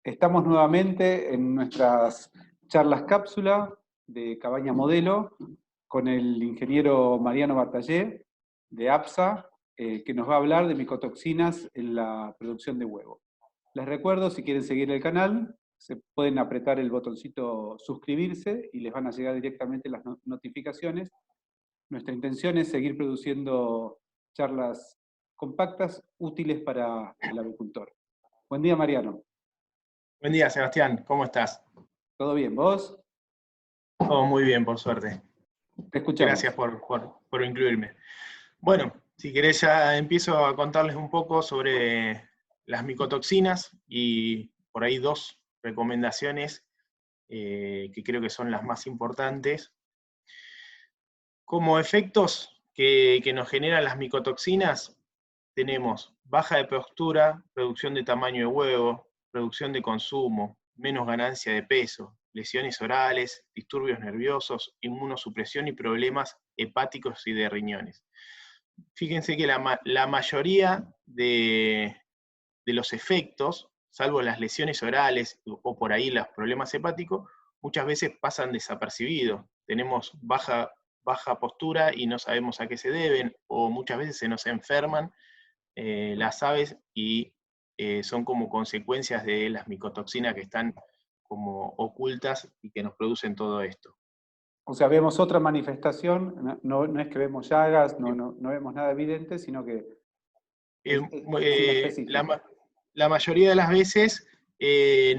Estamos nuevamente en nuestras charlas cápsula de Cabaña Modelo con el ingeniero Mariano Batallé de APSA, que nos va a hablar de micotoxinas en la producción de huevo. Les recuerdo, si quieren seguir el canal, se pueden apretar el botoncito suscribirse y les van a llegar directamente las notificaciones. Nuestra intención es seguir produciendo charlas compactas, útiles para el avicultor. Buen día, Mariano. Buen día, Sebastián. ¿Cómo estás? ¿Todo bien? ¿Vos? Todo muy bien, por suerte. Te escuchamos. Gracias por incluirme. Bueno, si querés ya empiezo a contarles un poco sobre las micotoxinas y por ahí dos recomendaciones que creo que son las más importantes. Como efectos que nos generan las micotoxinas, tenemos baja de postura, reducción de tamaño de huevo, reducción de consumo, menos ganancia de peso, lesiones orales, disturbios nerviosos, inmunosupresión y problemas hepáticos y de riñones. Fíjense que la mayoría de los efectos, salvo las lesiones orales o por ahí los problemas hepáticos, muchas veces pasan desapercibidos. Tenemos baja postura y no sabemos a qué se deben, o muchas veces se nos enferman las aves y son como consecuencias de las micotoxinas que están como ocultas y que nos producen todo esto. O sea, vemos otra manifestación, no es que vemos llagas, no vemos nada evidente, sino que es inespecífico. La mayoría de las veces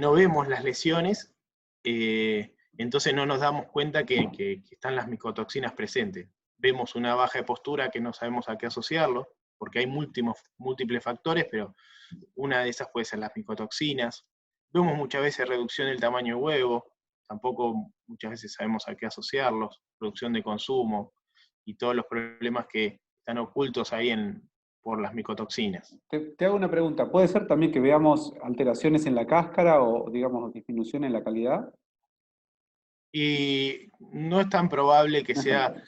no vemos las lesiones, entonces no nos damos cuenta que están las micotoxinas presentes. Vemos una baja de postura que no sabemos a qué asociarlo, porque hay múltiples factores, pero una de esas puede ser las micotoxinas. Vemos muchas veces reducción del tamaño de huevo, tampoco muchas veces sabemos a qué asociarlos, reducción de consumo y todos los problemas que están ocultos ahí por las micotoxinas. Te hago una pregunta, ¿puede ser también que veamos alteraciones en la cáscara o, digamos, disminución en la calidad? Y no es tan probable que sea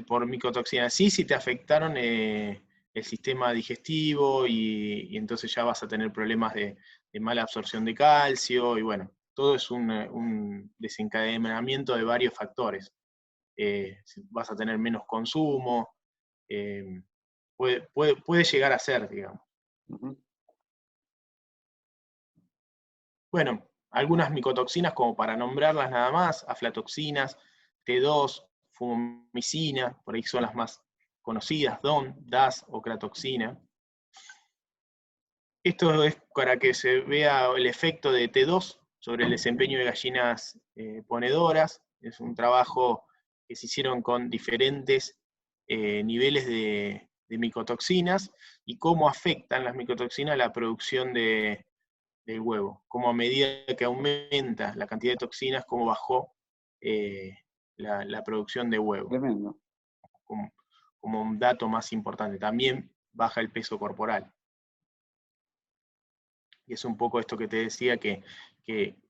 por micotoxinas. Sí, si te afectaron el sistema digestivo y entonces ya vas a tener problemas de mala absorción de calcio y bueno, todo es un desencadenamiento de varios factores. Vas a tener menos consumo, puede llegar a ser, digamos. Uh-huh. Bueno, algunas micotoxinas, como para nombrarlas nada más, aflatoxinas, T2, fumicina, por ahí son las más conocidas, DON, DAS o cratoxina. Esto es para que se vea el efecto de T2 sobre el desempeño de gallinas ponedoras. Es un trabajo que se hicieron con diferentes niveles de micotoxinas y cómo afectan las micotoxinas a la producción del huevo, cómo a medida que aumenta la cantidad de toxinas, cómo bajó la producción de huevo. Tremendo. Como un dato más importante. También baja el peso corporal. Y es un poco esto que te decía, que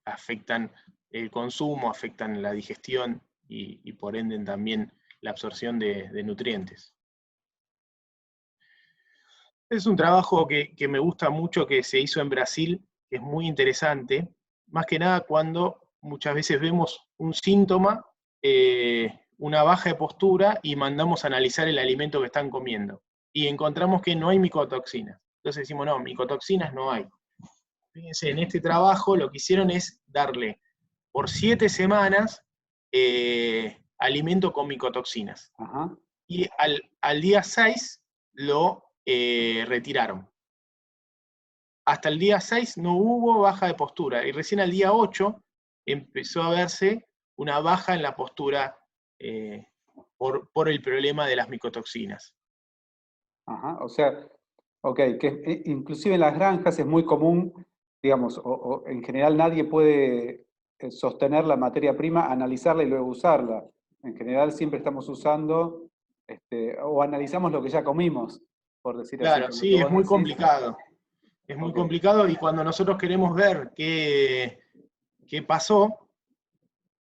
afectan el consumo, afectan la digestión y por ende también la absorción de nutrientes. Es un trabajo que me gusta mucho, que se hizo en Brasil, que es muy interesante, más que nada cuando muchas veces vemos un síntoma, una baja de postura, y mandamos a analizar el alimento que están comiendo. Y encontramos que no hay micotoxinas. Entonces decimos, no, micotoxinas no hay. Fíjense, en este trabajo lo que hicieron es darle por 7 semanas alimento con micotoxinas. Ajá. Y al día 6 lo retiraron. Hasta el día 6 no hubo baja de postura, y recién al día 8 empezó a verse una baja en la postura por el problema de las micotoxinas. Ajá. O sea, ok, que inclusive en las granjas es muy común, digamos, o en general nadie puede sostener la materia prima, analizarla y luego usarla. En general siempre estamos usando, o analizamos lo que ya comimos, por decir así, Claro, por lo que sí, es vos muy decís. complicado. Es muy Okay. complicado, y cuando nosotros queremos ver qué pasó,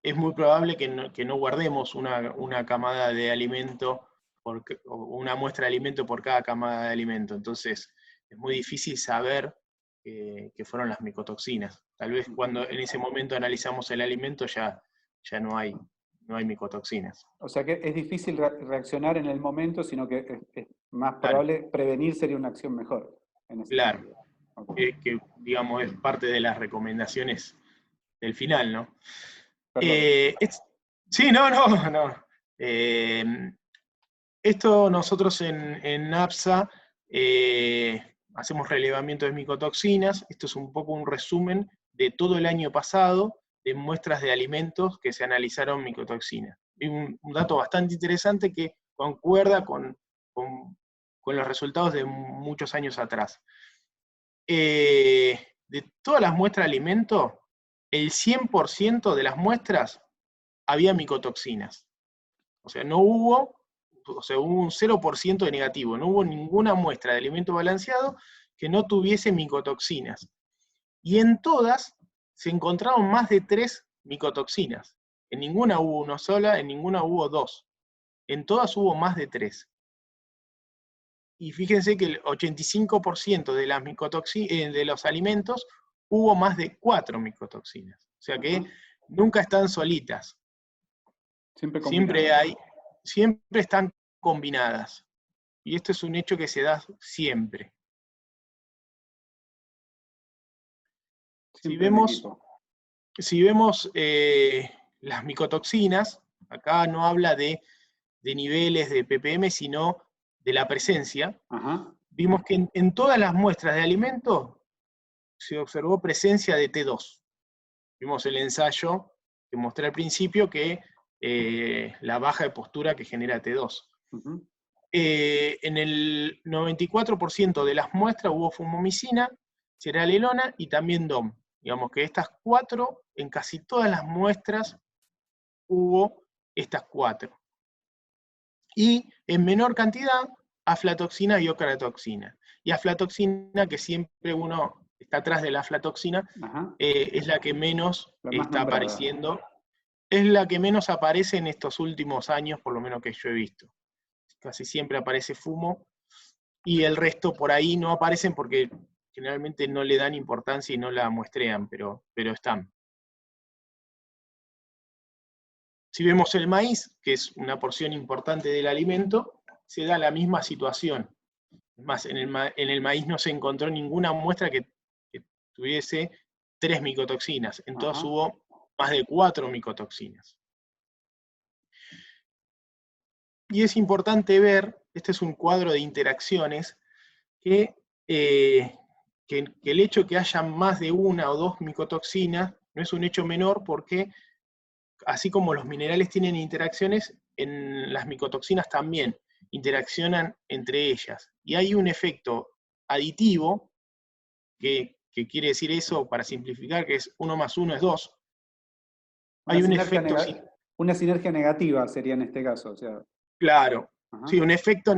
es muy probable que no guardemos una camada de alimento, o una muestra de alimento por cada camada de alimento. Entonces, es muy difícil saber que fueron las micotoxinas. Tal vez cuando en ese momento analizamos el alimento ya no hay micotoxinas. O sea que es difícil reaccionar en el momento, sino que es más Claro, probable prevenir sería una acción mejor en ese claro. sentido. Okay. Que digamos es parte de las recomendaciones del final, ¿no? Perdón. Sí, no. Esto nosotros en APSA hacemos relevamiento de micotoxinas. Esto es un poco un resumen de todo el año pasado de muestras de alimentos que se analizaron micotoxinas. Y un dato bastante interesante que concuerda con los resultados de muchos años atrás. De todas las muestras de alimentos, el 100% de las muestras había micotoxinas. O sea, hubo un 0% de negativo. No hubo ninguna muestra de alimento balanceado que no tuviese micotoxinas. Y en todas se encontraron más de 3 micotoxinas. En ninguna hubo una sola, en ninguna hubo 2. En todas hubo más de 3. Y fíjense que el 85% de, de los alimentos hubo más de 4 micotoxinas. O sea que nunca están solitas. Siempre están combinadas. Y esto es un hecho que se da siempre. Si vemos las micotoxinas, acá no habla de niveles de ppm, sino de la presencia. Vimos que en todas las muestras de alimentos se observó presencia de T2. Vimos el ensayo que mostré al principio, que la baja de postura que genera T2. En el 94% de las muestras hubo fumomicina, cerealelona y también DOM. Digamos que estas 4, en casi todas las muestras hubo estas 4. Y en menor cantidad, aflatoxina y ocratoxina. Y aflatoxina, que siempre uno está atrás de la aflatoxina, es la que menos está apareciendo. Es la que menos aparece en estos últimos años, por lo menos que yo he visto. Casi siempre aparece fumo, y el resto por ahí no aparecen porque generalmente no le dan importancia y no la muestrean, pero están. Si vemos el maíz, que es una porción importante del alimento, se da la misma situación. Es más, en el maíz no se encontró ninguna muestra que tuviese 3 micotoxinas. En todas hubo más de 4 micotoxinas. Y es importante ver, este es un cuadro de interacciones, que el hecho de que haya más de 1 o 2 micotoxinas no es un hecho menor, porque así como los minerales tienen interacciones, en las micotoxinas también interaccionan entre ellas. Y hay un efecto aditivo, que quiere decir eso, para simplificar, que es 1 más 1 es 2. Hay un efecto... Una sinergia negativa sería en este caso. O sea. Claro, sí, un efecto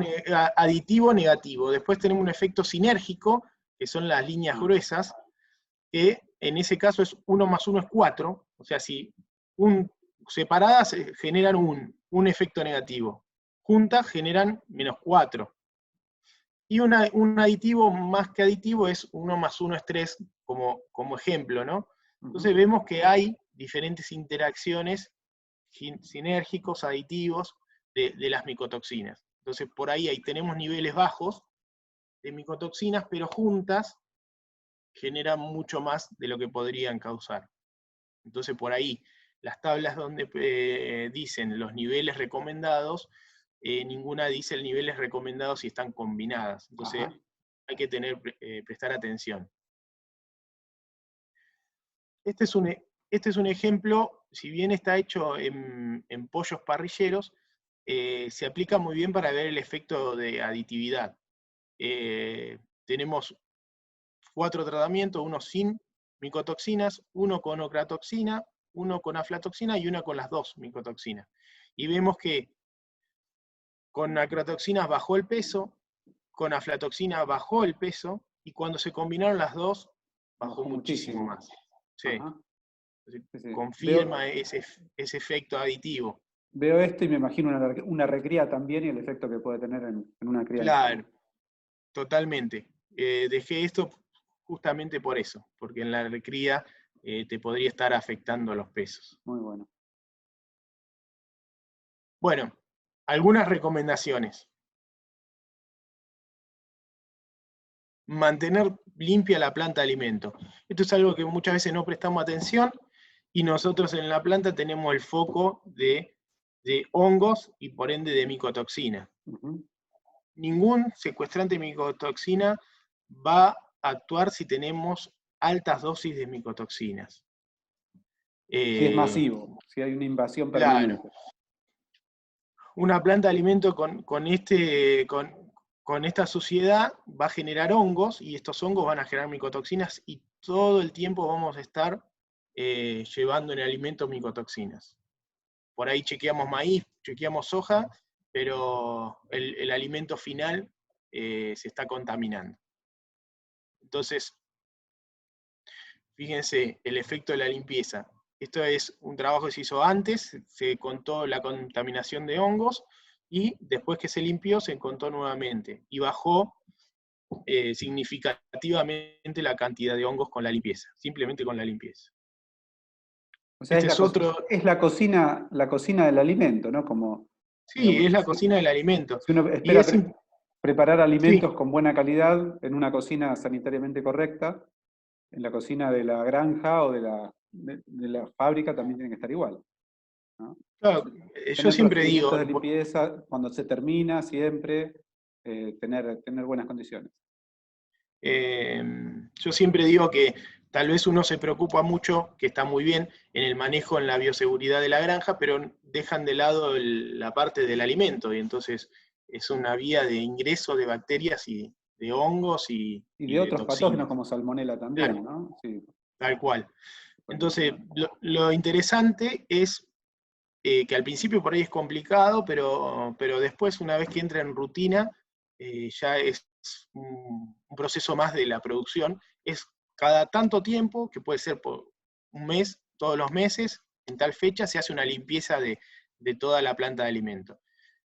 aditivo negativo. Después tenemos un efecto sinérgico, que son las líneas gruesas, que en ese caso es 1 más 1 es 4. O sea, si separadas generan un efecto negativo. Juntas generan menos 4. Y un aditivo más que aditivo es 1 más 1 es 3, como ejemplo, ¿no? Entonces vemos que hay diferentes interacciones sinérgicos, aditivos, de las micotoxinas. Entonces por ahí tenemos niveles bajos de micotoxinas, pero juntas generan mucho más de lo que podrían causar. Entonces por ahí, las tablas donde dicen los niveles recomendados, ninguna dice el niveles recomendados si están combinadas. Entonces hay que prestar atención. Este es un ejemplo, si bien está hecho en pollos parrilleros, se aplica muy bien para ver el efecto de aditividad. Tenemos 4 tratamientos, uno sin micotoxinas, uno con ocratoxina, uno con aflatoxina y uno con las 2 micotoxinas. Y vemos que con ocratoxinas bajó el peso, con aflatoxina bajó el peso, y cuando se combinaron las 2, bajó muchísimo más. Sí. Confirma ese efecto aditivo. Veo esto y me imagino una recría también y el efecto que puede tener en una crianza. Claro, totalmente. Dejé esto justamente por eso, porque en la recría te podría estar afectando los pesos. Muy bueno. Bueno, algunas recomendaciones. Mantener limpia la planta de alimento. Esto es algo que muchas veces no prestamos atención y nosotros en la planta tenemos el foco de hongos y por ende de micotoxina. Ningún secuestrante de micotoxina va a actuar si tenemos altas dosis de micotoxinas. Si es masivo, si hay una invasión permanente. Claro. Una planta de alimento con esta suciedad va a generar hongos, y estos hongos van a generar micotoxinas, y todo el tiempo vamos a estar llevando en el alimento micotoxinas. Por ahí chequeamos maíz, chequeamos soja, pero el alimento final se está contaminando. Entonces, fíjense el efecto de la limpieza. Esto es un trabajo que se hizo antes, se contó la contaminación de hongos, y después que se limpió se contó nuevamente, y bajó significativamente la cantidad de hongos con la limpieza, simplemente con la limpieza. O sea, es la cocina del alimento, ¿no? Como, sí, digamos, es la cocina del alimento. Si uno espera preparar alimentos sí, con buena calidad en una cocina sanitariamente correcta, en la cocina de la granja o de la fábrica también tiene que estar igual, ¿no? Claro, yo siempre digo, de limpieza, cuando se termina, siempre tener buenas condiciones. Yo siempre digo que tal vez uno se preocupa mucho, que está muy bien, en el manejo, en la bioseguridad de la granja, pero dejan de lado la parte del alimento, y entonces es una vía de ingreso de bacterias y de hongos y de otros toxinas. Patógenos como salmonela también, Claro, ¿no? Sí. tal cual. Entonces, lo interesante es que al principio por ahí es complicado, pero después, una vez que entra en rutina, ya es un proceso más de la producción. Es cada tanto tiempo, que puede ser por un mes, todos los meses, en tal fecha se hace una limpieza de toda la planta de alimento.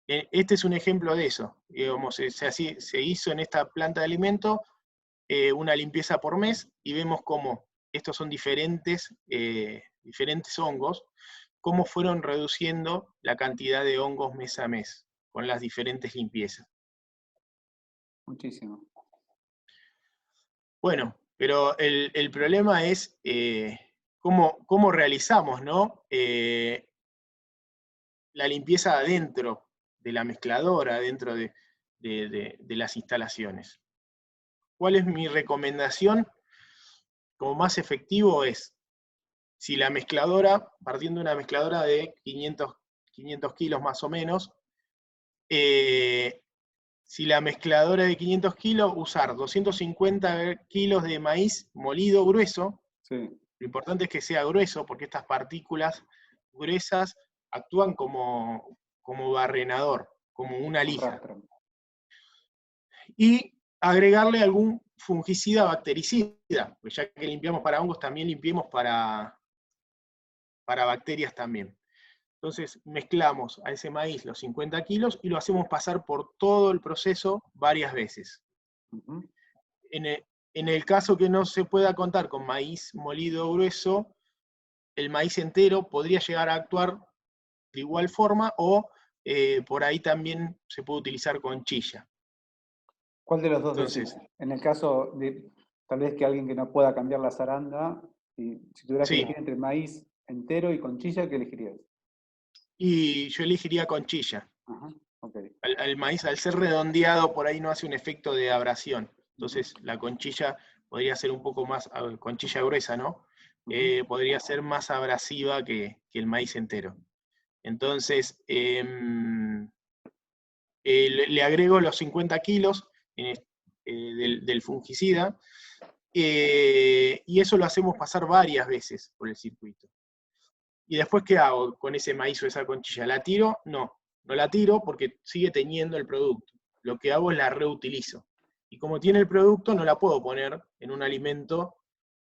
Este es un ejemplo de eso. Digamos, se hizo en esta planta de alimento una limpieza por mes, y vemos cómo estos son diferentes hongos, cómo fueron reduciendo la cantidad de hongos mes a mes con las diferentes limpiezas. Muchísimo. Bueno, pero el problema es cómo realizamos, ¿no? La limpieza adentro de la mezcladora, dentro de las instalaciones. ¿Cuál es mi recomendación? Como más efectivo es, si la mezcladora, partiendo de una mezcladora de 500 kilos más o menos, si la mezcladora de 500 kilos, usar 250 kilos de maíz molido grueso. Sí. Lo importante es que sea grueso, porque estas partículas gruesas actúan como barrenador, como una lija. Y agregarle algún fungicida bactericida, pues ya que limpiamos para hongos, también limpiemos para bacterias también. Entonces mezclamos a ese maíz los 50 kilos y lo hacemos pasar por todo el proceso varias veces. En el caso que no se pueda contar con maíz molido grueso, el maíz entero podría llegar a actuar de igual forma, o por ahí también se puede utilizar conchilla. ¿Cuál de los dos decís? En el caso de tal vez que alguien que no pueda cambiar la zaranda, si tuvieras que elegir entre maíz entero y conchilla, ¿qué elegirías? Y yo elegiría conchilla. Ajá, okay. Al maíz, al ser redondeado, por ahí no hace un efecto de abrasión. Entonces la conchilla podría ser un poco más, conchilla gruesa, ¿no? Podría ser más abrasiva que el maíz entero. Entonces, le agrego los 50 kilos del fungicida, y eso lo hacemos pasar varias veces por el circuito. ¿Y después qué hago con ese maíz o esa conchilla? ¿La tiro? No la tiro, porque sigue teniendo el producto. Lo que hago es la reutilizo. Y como tiene el producto, no la puedo poner en un alimento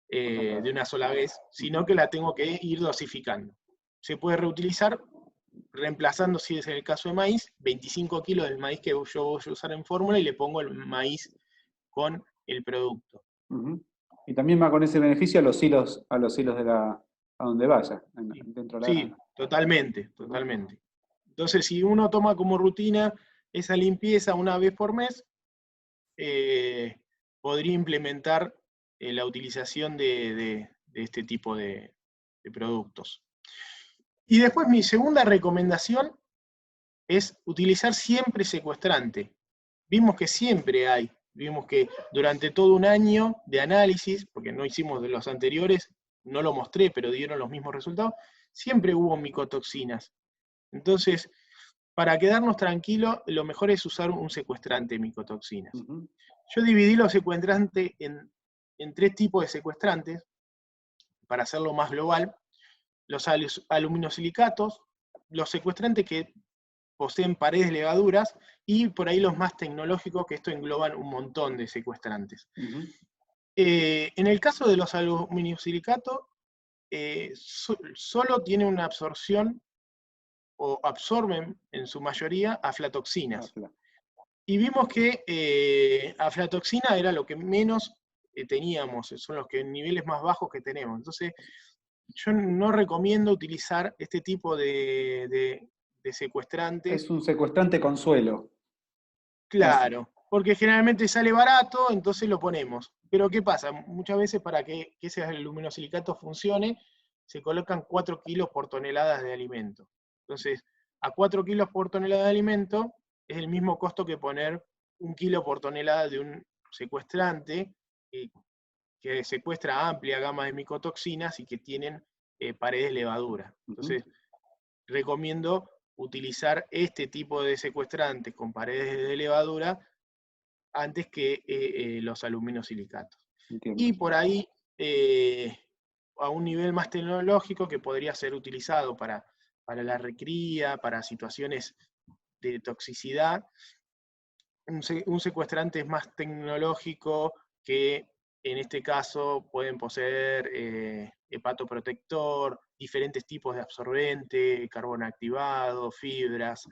de una sola vez, sino que la tengo que ir dosificando. Se puede reutilizar reemplazando, si es el caso de maíz, 25 kilos del maíz que yo voy a usar en fórmula, y le pongo el maíz con el producto. Ujú. Y también va con ese beneficio a los hilos a donde vaya, Sí, dentro de la sí, granja. totalmente, Ujú. totalmente. Entonces, si uno toma como rutina esa limpieza una vez por mes, eh, podría implementar la utilización de este tipo de productos. Y después mi segunda recomendación es utilizar siempre secuestrante. Vimos que siempre hay, vimos que durante todo un año de análisis, porque no hicimos de los anteriores, no lo mostré, pero dieron los mismos resultados, siempre hubo micotoxinas. Entonces, para quedarnos tranquilos, lo mejor es usar un secuestrante de micotoxinas. Ujú. Yo dividí los secuestrantes en tres tipos de secuestrantes, para hacerlo más global. Los aluminosilicatos, los secuestrantes que poseen paredes levaduras, y por ahí los más tecnológicos, que esto engloban un montón de secuestrantes. Ujú. En el caso de los aluminosilicatos, solo tiene una absorción, o absorben en su mayoría, aflatoxinas. Afla. Y vimos que aflatoxina era lo que menos teníamos, son los que niveles más bajos que tenemos. Entonces, yo no recomiendo utilizar este tipo de secuestrantes. Es un secuestrante con suelo. Claro, porque generalmente sale barato, entonces lo ponemos. Pero ¿qué pasa? Muchas veces para que ese aluminosilicato funcione, se colocan 4 kilos por tonelada de alimento. Entonces, a 4 kilos por tonelada de alimento es el mismo costo que poner 1 kilo por tonelada de un secuestrante que secuestra amplia gama de micotoxinas y que tienen paredes levaduras. Ujú. Entonces, recomiendo utilizar este tipo de secuestrantes con paredes de levadura antes que los aluminosilicatos. Entiendo. Y por ahí, eh, a un nivel más tecnológico, que podría ser utilizado para la recría, para situaciones de toxicidad, un secuestrante es más tecnológico, que en este caso pueden poseer hepatoprotector, diferentes tipos de absorbente, carbono activado, fibras.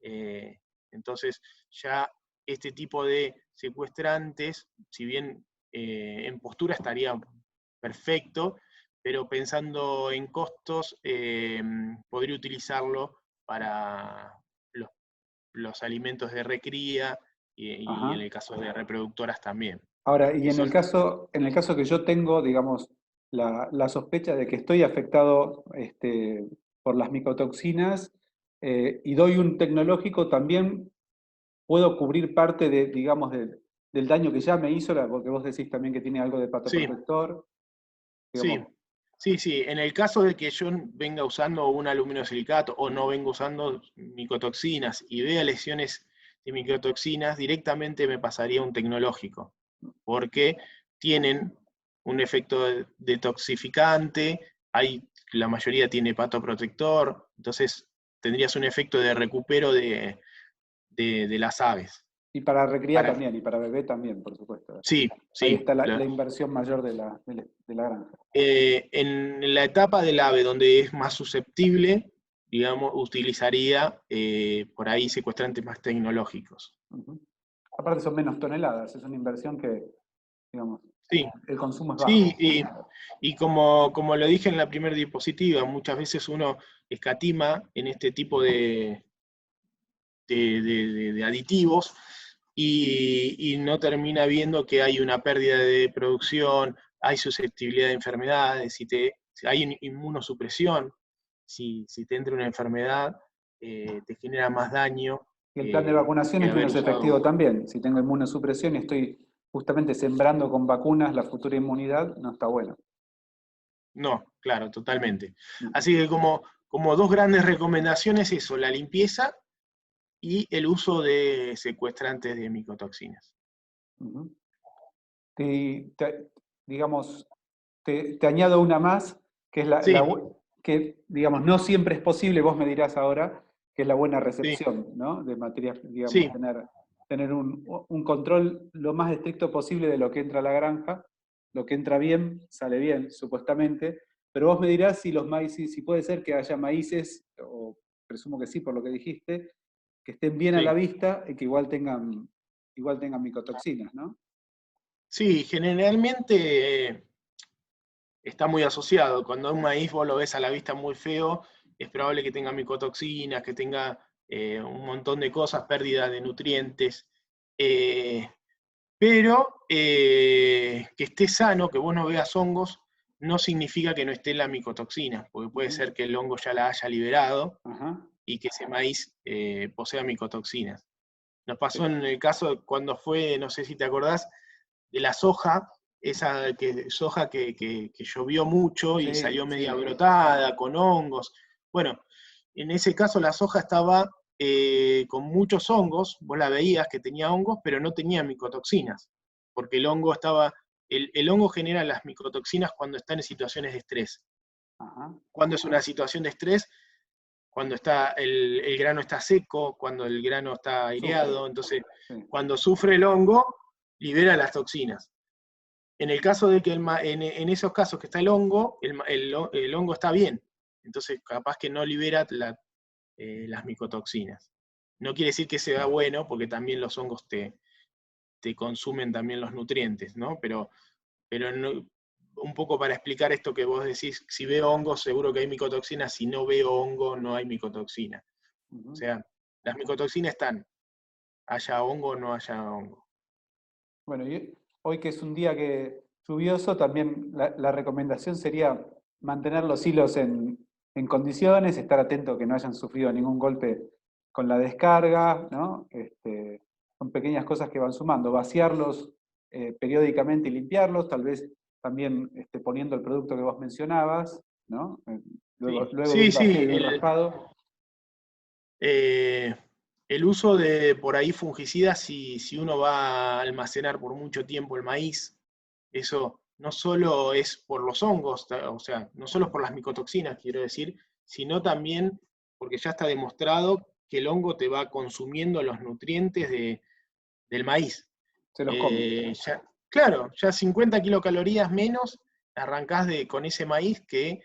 eh, entonces ya este tipo de secuestrantes, si bien en postura estaría perfecto, pero pensando en costos, podría utilizarlo para los alimentos de recría y en Ajá. el caso de reproductoras también, Ahora, y que son, en el caso que yo tengo, digamos, la sospecha de que estoy afectado por las micotoxinas y doy un tecnológico, también puedo cubrir parte de, digamos, del daño que ya me hizo, porque vos decís también que tiene algo de sí, patoprotector, sí, digamos. sí, sí, en el caso de que yo venga usando un aluminosilicato o no venga usando micotoxinas y vea lesiones de micotoxinas, directamente me pasaría un tecnológico, porque tienen un efecto detoxificante, la mayoría tiene hepatoprotector, entonces tendrías un efecto de recupero de las aves. Y para recría Para, también, y para bebé también, por supuesto. sí, Ahí sí. está la inversión mayor de la granja. En la etapa del ave donde es más susceptible, digamos, utilizaría por ahí secuestrantes más tecnológicos. Ujú. Aparte son menos toneladas, es una inversión que, digamos, Sí, el consumo es sí, bajo. y como lo dije en la primera diapositiva, muchas veces uno escatima en este tipo de aditivos y no termina viendo que hay una pérdida de producción, hay susceptibilidad de enfermedades, si hay inmunosupresión, si te entra una enfermedad, te genera más daño Y el plan de vacunación que es haber menos efectivo usado. también. Si tengo inmunosupresión y estoy justamente sembrando con vacunas la futura inmunidad, no está bueno. No, claro, totalmente. Ujú. Así que como dos grandes recomendaciones, eso, la limpieza y el uso de secuestrantes de micotoxinas. Ujú. Digamos, te añado una más, que es Sí, que, digamos, no siempre es posible, vos me dirás ahora, que es la buena sí, recepción, ¿no? De materias, digamos, sí, tener un control lo más estricto posible de lo que entra a la granja. Lo que entra bien, sale bien, supuestamente. Pero vos me dirás si los maíces, si puede ser que haya maíces, o presumo que sí por lo que dijiste, que estén bien a la sí. vista y que igual tengan micotoxinas, ¿no? Sí, generalmente está muy asociado. Cuando un maíz vos lo ves a la vista muy feo, es probable que tenga micotoxinas, que tenga un montón de cosas, pérdida de nutrientes, pero que esté sano, que vos no veas hongos, no significa que no esté la micotoxina, porque puede ser que el hongo ya la haya liberado Ajá. y que ese maíz posea micotoxinas. Nos pasó Sí, en el caso cuando fue, no sé si te acordás, de la soja, esa soja que llovió mucho y sí, salió media sí. brotada, con hongos. Bueno, en ese caso la soja estaba con muchos hongos, vos la veías que tenía hongos, pero no tenía micotoxinas, porque el hongo estaba, el hongo genera las micotoxinas cuando está en situaciones de estrés. Ajá. Cuando es una situación de estrés, cuando está el grano está seco, cuando el grano está Sufre. aireado, entonces Sí. cuando sufre el hongo, libera las toxinas. En el caso de que en esos casos que está el hongo, el hongo está bien, entonces capaz que no libera las micotoxinas. No quiere decir que sea bueno, porque también los hongos te consumen también los nutrientes, ¿no? Pero no, un poco para explicar esto que vos decís, si veo hongo seguro que hay micotoxina, si no veo hongo no hay micotoxina. O Ujú. sea, las micotoxinas están, haya hongo o no haya hongo. Bueno, y hoy que es un día lluvioso, también la recomendación sería mantener los hilos en condiciones, estar atento que no hayan sufrido ningún golpe con la descarga, ¿no? Son pequeñas cosas que van sumando. Vaciarlos periódicamente y limpiarlos, tal vez también poniendo el producto que vos mencionabas, ¿no? Sí, Luego de sí, un sí, vacío y un raspado. eh, el uso de por ahí fungicidas, si uno va a almacenar por mucho tiempo el maíz, eso no solo es por los hongos, o sea, no solo es por las micotoxinas, quiero decir, sino también porque ya está demostrado que el hongo te va consumiendo los nutrientes del maíz. Se los come. Claro, ya 50 kilocalorías menos arrancás con ese maíz que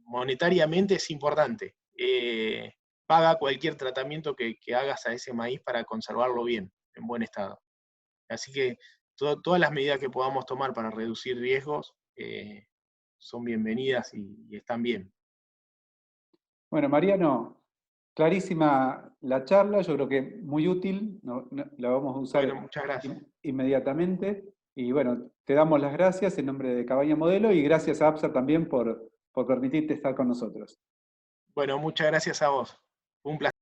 monetariamente es importante. Paga cualquier tratamiento que hagas a ese maíz para conservarlo bien, en buen estado. Así que todas las medidas que podamos tomar para reducir riesgos son bienvenidas y están bien. Bueno, Mariano, clarísima la charla, yo creo que muy útil, la vamos a Bueno, usar muchas gracias. inmediatamente. Y bueno, te damos las gracias en nombre de Cabaña Modelo y gracias a APSA también por permitirte estar con nosotros. Bueno, muchas gracias a vos. Un placer.